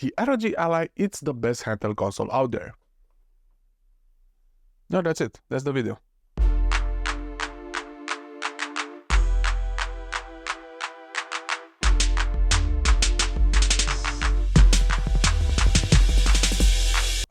the ROG Ally, it's the best handheld console out there. No, that's it. That's the video.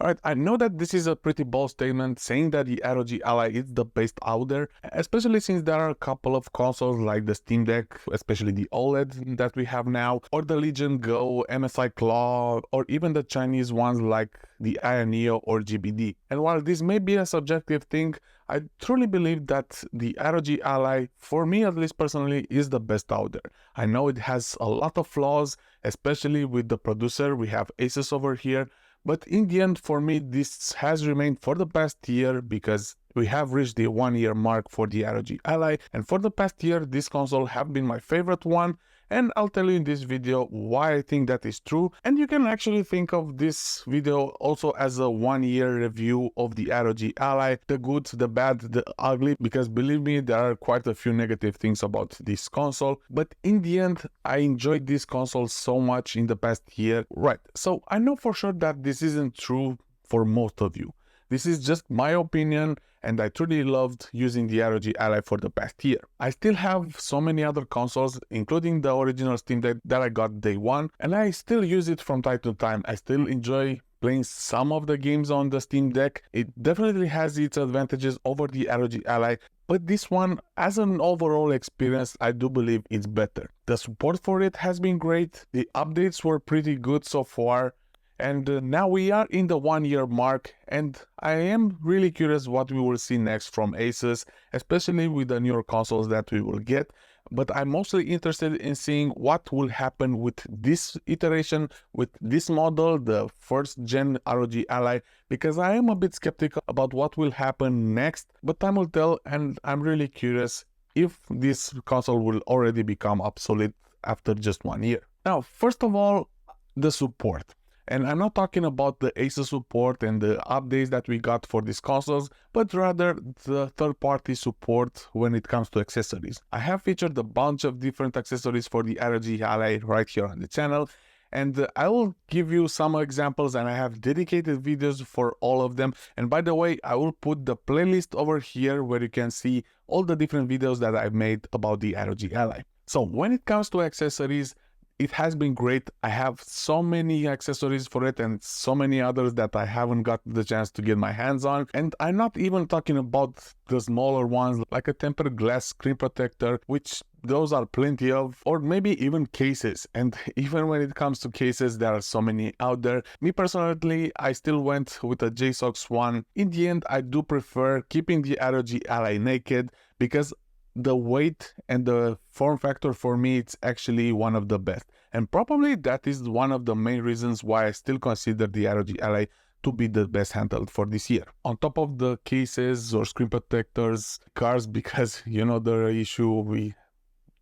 Alright, I know that this is a pretty bold statement saying that the ROG Ally is the best out there, especially since there are a couple of consoles like the Steam Deck, especially the OLED that we have now, or the Legion Go, MSI Claw, or even the Chinese ones like the Aya Neo or GBD. And while this may be a subjective thing, I truly believe that the ROG Ally, for me at least personally, is the best out there. I know it has a lot of flaws, especially with the producer. We have Asus over here. But in the end, for me, this has remained for the past year because we have reached the 1-year mark for the ROG Ally, and for the past year, this console have been my favorite one, and I'll tell you in this video why I think that is true. And you can actually think of this video also as a 1-year review of the ROG Ally, the good, the bad, the ugly, because believe me, there are quite a few negative things about this console, but in the end, I enjoyed this console so much in the past year. Right, so I know for sure that this isn't true for most of you. This is just my opinion, and I truly loved using the ROG Ally for the past year. I still have so many other consoles, including the original Steam Deck that I got day one, and I still use it from time to time. I still enjoy playing some of the games on the Steam Deck. It definitely has its advantages over the ROG Ally, but this one, as an overall experience, I do believe it's better. The support for it has been great, the updates were pretty good so far, and now we are in the 1-year mark, and I am really curious what we will see next from Asus, especially with the newer consoles that we will get. But I'm mostly interested in seeing what will happen with this iteration, with this model, the first gen ROG Ally, because I am a bit skeptical about what will happen next, but time will tell, and I'm really curious if this console will already become obsolete after just 1 year. Now, first of all, the support. And I'm not talking about the Asus support and the updates that we got for these consoles, but rather the third-party support when it comes to accessories. I have featured a bunch of different accessories for the ROG Ally right here on the channel, and I will give you some examples, and I have dedicated videos for all of them. And by the way, I will put the playlist over here where you can see all the different videos that I've made about the ROG Ally. So when it comes to accessories, it has been great. I have so many accessories for it and so many others that I haven't got the chance to get my hands on. And I'm not even talking about the smaller ones like a tempered glass screen protector, which those are plenty of, or maybe even cases. And even when it comes to cases, there are so many out there. Me personally, I still went with a JSOX one. In the end, I do prefer keeping the ROG Ally naked because the weight and the form factor for me, it's actually one of the best. And probably that is one of the main reasons why I still consider the ROG Ally to be the best handheld for this year. On top of the cases or screen protectors, cards, because you know the issue, we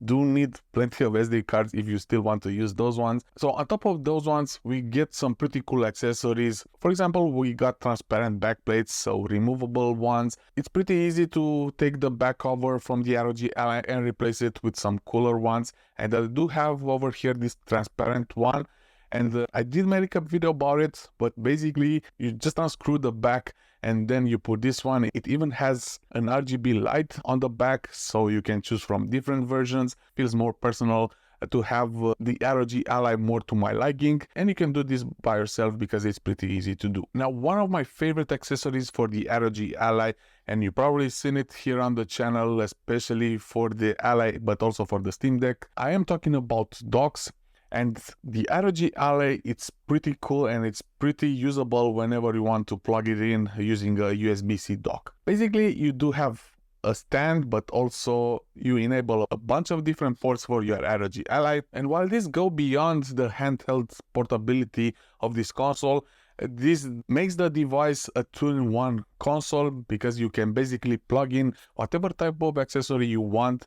do need plenty of SD cards if you still want to use those ones. So on top of those ones, we get some pretty cool accessories. For example, we got transparent backplates, so removable ones. It's pretty easy to take the back cover from the ROG Ally and replace it with some cooler ones. And I do have over here this transparent one. And I did make a video about it, but basically you just unscrew the back and then you put this one. It even has an RGB light on the back, so you can choose from different versions. Feels more personal to have the ROG Ally more to my liking, and you can do this by yourself because it's pretty easy to do. Now, one of my favorite accessories for the ROG Ally, and you probably seen it here on the channel, especially for the Ally, but also for the Steam Deck, I am talking about docks. And the ROG Ally, it's pretty cool and it's pretty usable whenever you want to plug it in using a USB-C dock. Basically, you do have a stand, but also you enable a bunch of different ports for your ROG Ally. And while this go beyond the handheld portability of this console, this makes the device a two-in-one console because you can basically plug in whatever type of accessory you want.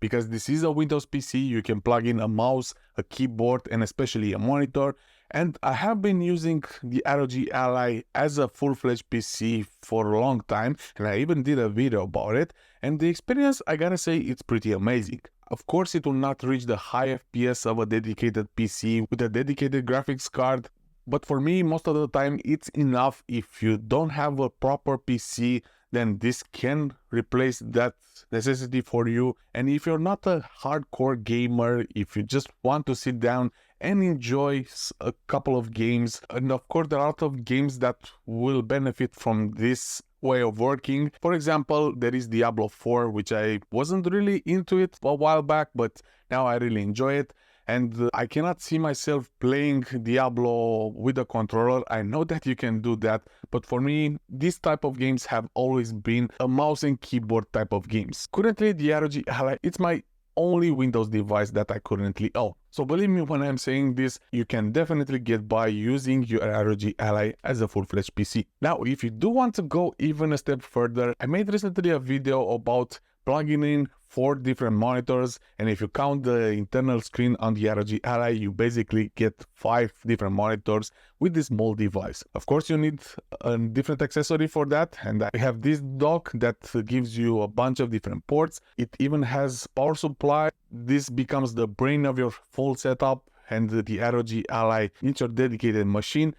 Because this is a Windows PC, you can plug in a mouse, a keyboard, and especially a monitor. And I have been using the ROG Ally as a full-fledged PC for a long time, and I even did a video about it. And the experience, I gotta say, it's pretty amazing. Of course, it will not reach the high FPS of a dedicated PC with a dedicated graphics card, But for me, most of the time, it's enough. If you don't have a proper PC, then this can replace that necessity for you. And if you're not a hardcore gamer, if you just want to sit down and enjoy a couple of games, and of course there are a lot of games that will benefit from this way of working. For example, there is Diablo 4, which I wasn't really into it a while back, but now I really enjoy it. And I cannot see myself playing Diablo with a controller. I know that you can do that, but for me, these type of games have always been a mouse and keyboard type of games. Currently, the ROG Ally, it's my only Windows device that I currently own. So believe me when I'm saying this, you can definitely get by using your ROG Ally as a full-fledged PC. Now, if you do want to go even a step further, I made recently a video about plugging in 4 different monitors, and if you count the internal screen on the ROG Ally, you basically get 5 different monitors with this small device. Of course, you need a different accessory for that, and I have this dock that gives you a bunch of different ports. It even has power supply. This becomes the brain of your full setup, and the ROG Ally is your dedicated machine.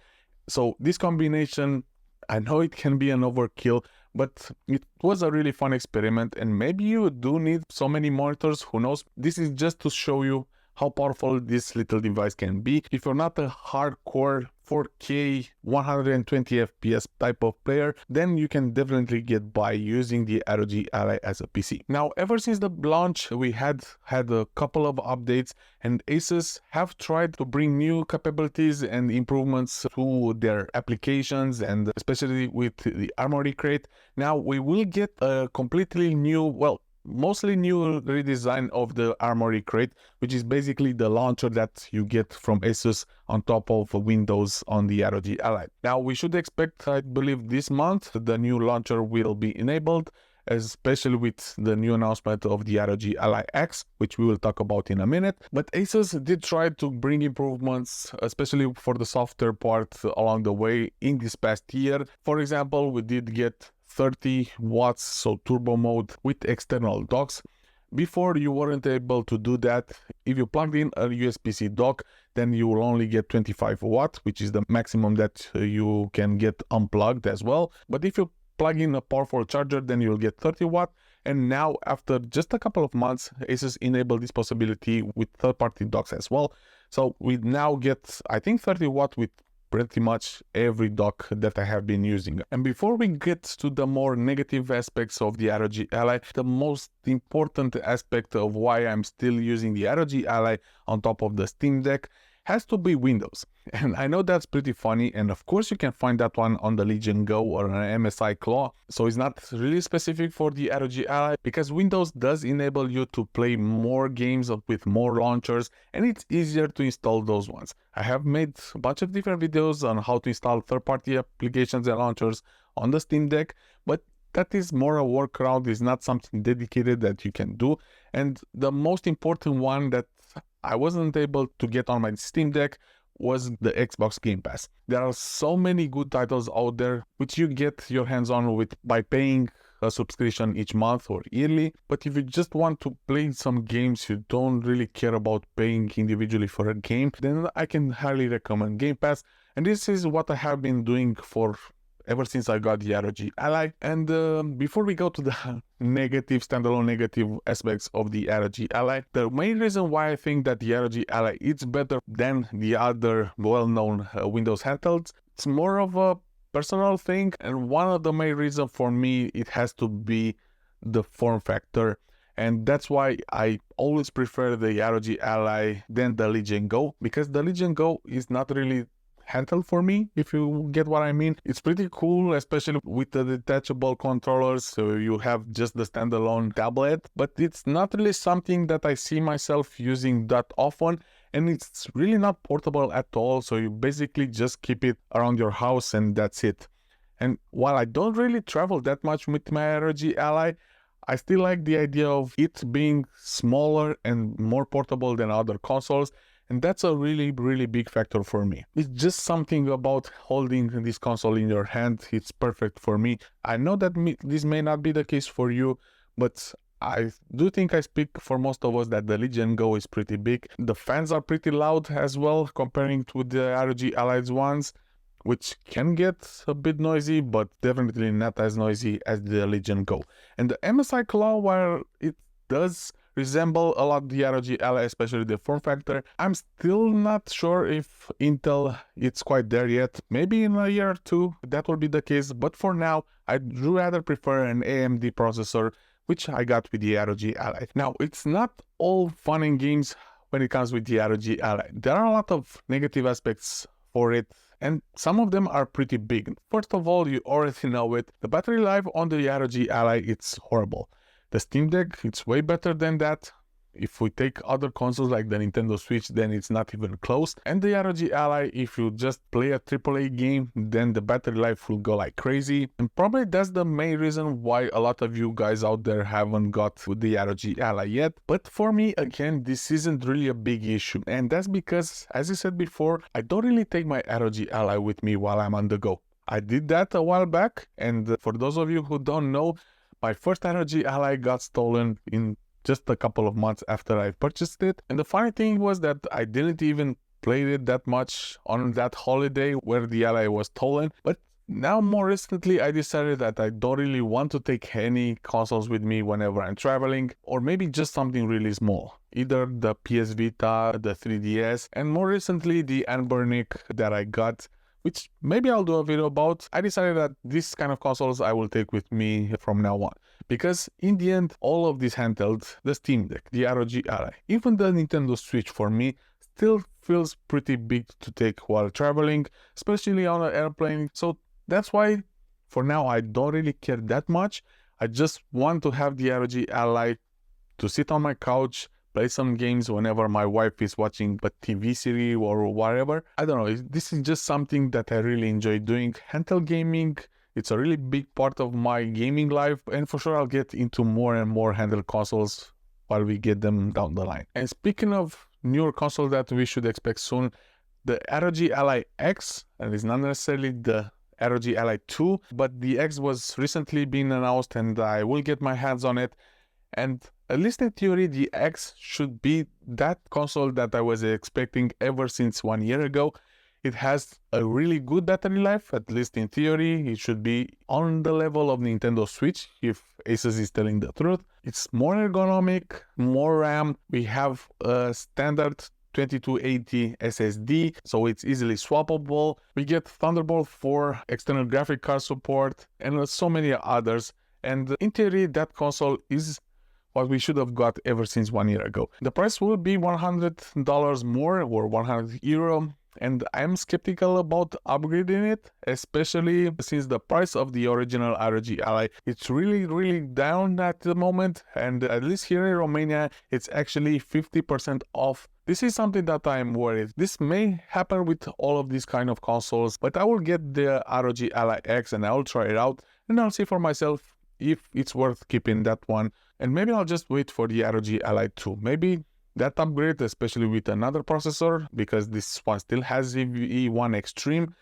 So this combination, I know it can be an overkill, but it was a really fun experiment, and maybe you do need so many monitors, who knows. This is just to show you how powerful this little device can be. If you're not a hardcore 4K 120 FPS type of player, then you can definitely get by using the ROG Ally as a PC. Now, ever since the launch, we had a couple of updates, and Asus have tried to bring new capabilities and improvements to their applications, and especially with the Armory Crate. Now we will get a completely new, well, mostly new redesign of the Armory Crate, which is basically the launcher that you get from Asus on top of Windows on the ROG Ally. Now we should expect, I believe this month, the new launcher will be enabled, especially with the new announcement of the ROG Ally X, which we will talk about in a minute. But Asus did try to bring improvements, especially for the software part along the way in this past year. For example, we did get 30 watts, so turbo mode with external docks. Before, you weren't able to do that. If you plugged in a USB-C dock, then you will only get 25 watts, which is the maximum that you can get unplugged as well. But if you plug in a powerful charger, then you'll get 30 watt. And now, after just a couple of months, Asus enabled this possibility with third-party docks as well. So we now get, I think, 30 watt with pretty much every dock that I have been using. And before we get to the more negative aspects of the ROG Ally, the most important aspect of why I'm still using the ROG Ally on top of the Steam Deck has to be Windows. And I know that's pretty funny, and of course you can find that one on the Legion Go or an MSI Claw, so it's not really specific for the ROG Ally, because Windows does enable you to play more games with more launchers, and it's easier to install those ones. I have made a bunch of different videos on how to install third-party applications and launchers on the Steam Deck, but that is more a workaround, is not something dedicated that you can do. And the most important one that I wasn't able to get on my Steam Deck was the Xbox Game Pass. There are so many good titles out there which you get your hands on with by paying a subscription each month or yearly. But if you just want to play some games, you don't really care about paying individually for a game, then I can highly recommend Game Pass. And this is what I have been doing for ever since I got the ROG Ally. And before we go to the standalone negative aspects of the ROG Ally, the main reason why I think that the ROG Ally is better than the other well-known Windows handhelds, it's more of a personal thing, and one of the main reasons for me, it has to be the form factor. And that's why I always prefer the ROG Ally than the Legion Go, because the Legion Go is not really handheld for me, if you get what I mean. It's pretty cool, especially with the detachable controllers, so you have just the standalone tablet, but it's not really something that I see myself using that often, and it's really not portable at all, so you basically just keep it around your house and that's it. And while I don't really travel that much with my ROG Ally, I still like the idea of it being smaller and more portable than other consoles. And that's a really, really big factor for me. It's just something about holding this console in your hand. It's perfect for me. I know that this may not be the case for you, but I do think I speak for most of us that the Legion Go is pretty big. The fans are pretty loud as well, comparing to the ROG Allied ones, which can get a bit noisy, but definitely not as noisy as the Legion Go. And the MSI Claw, while it does resemble a lot the ROG Ally, especially the form factor, I'm still not sure if Intel it's quite there yet. Maybe in a year or two that will be the case, but for now I'd rather prefer an AMD processor, which I got with the ROG Ally. Now, it's not all fun and games when it comes with the ROG Ally. There are a lot of negative aspects for it, and some of them are pretty big. First of all, you already know it, the battery life on the ROG Ally, it's horrible. The Steam Deck, it's way better than that. If we take other consoles like the Nintendo Switch, then it's not even close. And the ROG Ally, if you just play a AAA game, then the battery life will go like crazy. And probably that's the main reason why a lot of you guys out there haven't got the ROG Ally yet. But for me, again, this isn't really a big issue. And that's because, as I said before, I don't really take my ROG Ally with me while I'm on the go. I did that a while back, and for those of you who don't know, my first ROG Ally got stolen in just a couple of months after I purchased it. And the funny thing was that I didn't even play it that much on that holiday where the Ally was stolen. But now more recently I decided that I don't really want to take any consoles with me whenever I'm traveling, or maybe just something really small. Either the PS Vita, the 3DS, and more recently the Anbernic that I got, which maybe I'll do a video about. I decided that this kind of consoles I will take with me from now on. Because in the end, all of these handhelds, the Steam Deck, the ROG Ally, even the Nintendo Switch for me, still feels pretty big to take while traveling, especially on an airplane. So that's why for now I don't really care that much. I just want to have the ROG Ally to sit on my couch, play some games whenever my wife is watching a TV series or whatever. I don't know, this is just something that I really enjoy doing. Handheld gaming, it's a really big part of my gaming life, and for sure I'll get into more and more handheld consoles while we get them down the line. And speaking of newer consoles that we should expect soon, the ROG Ally X, and it's not necessarily the ROG Ally 2, but the X was recently being announced and I will get my hands on it. And at least in theory, the X should be that console that I was expecting ever since 1 year ago. It has a really good battery life, at least in theory. It should be on the level of Nintendo Switch, if Asus is telling the truth. It's more ergonomic, more RAM. We have a standard 2280 SSD, so it's easily swappable. We get Thunderbolt 4 external graphic card support, and so many others. And in theory, that console is what we should have got ever since 1 year ago. The price will be $100 more, or €100, and I'm skeptical about upgrading it, especially since the price of the original ROG Ally, it's really down at the moment, and at least here in Romania, it's actually 50% off. This is something that I'm worried. This may happen with all of these kind of consoles, but I will get the ROG Ally X and I'll try it out, and I'll see for myself if it's worth keeping that one. And maybe I'll just wait for the ROG Ally 2. Maybe that upgrade, especially with another processor, because this one still has EVE1 Extreme,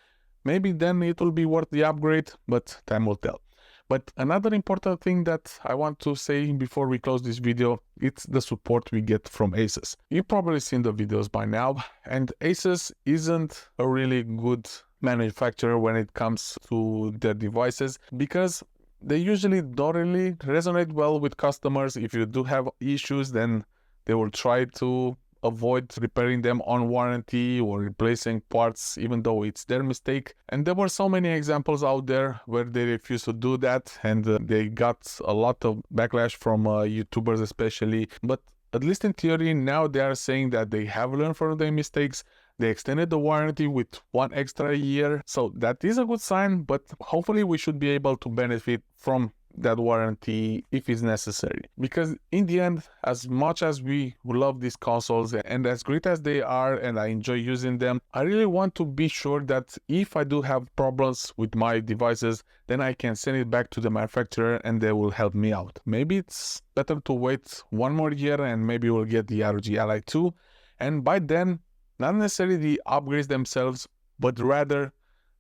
maybe then it will be worth the upgrade, but time will tell. But another important thing that I want to say before we close this video, it's the support we get from Asus. You've probably seen the videos by now, and Asus isn't a really good manufacturer when it comes to their devices, because they usually don't really resonate well with customers. If you do have issues, then they will try to avoid repairing them on warranty or replacing parts, even though it's their mistake. And there were so many examples out there where they refused to do that, and they got a lot of backlash from YouTubers especially. But at least in theory, now they are saying that they have learned from their mistakes. They extended the warranty with 1 extra year, so that is a good sign, but hopefully we should be able to benefit from that warranty if it's necessary. Because in the end, as much as we love these consoles and as great as they are and I enjoy using them, I really want to be sure that if I do have problems with my devices, then I can send it back to the manufacturer and they will help me out. Maybe it's better to wait 1 more year and maybe we'll get the ROG Ally 2, and by then, not necessarily the upgrades themselves, but rather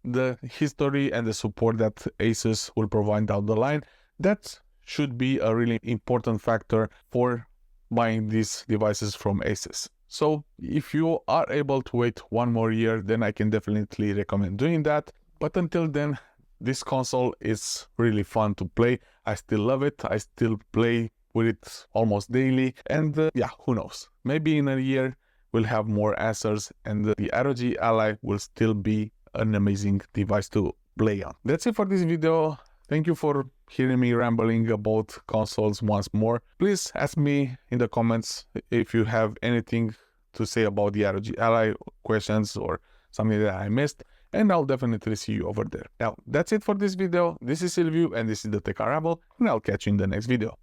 the history and the support that Asus will provide down the line. That should be a really important factor for buying these devices from Asus. So if you are able to wait 1 more year, then I can definitely recommend doing that. But until then, this console is really fun to play. I still love it. I still play with it almost daily. And yeah, who knows? Maybe in a year we'll have more answers and the ROG Ally will still be an amazing device to play on. That's it for this video. Thank you for hearing me rambling about consoles once more. Please ask me in the comments if you have anything to say about the ROG Ally, questions or something that I missed, and I'll definitely see you over there. Now, that's it for this video. This is Silviu and this is the Tech Unravel, and I'll catch you in the next video.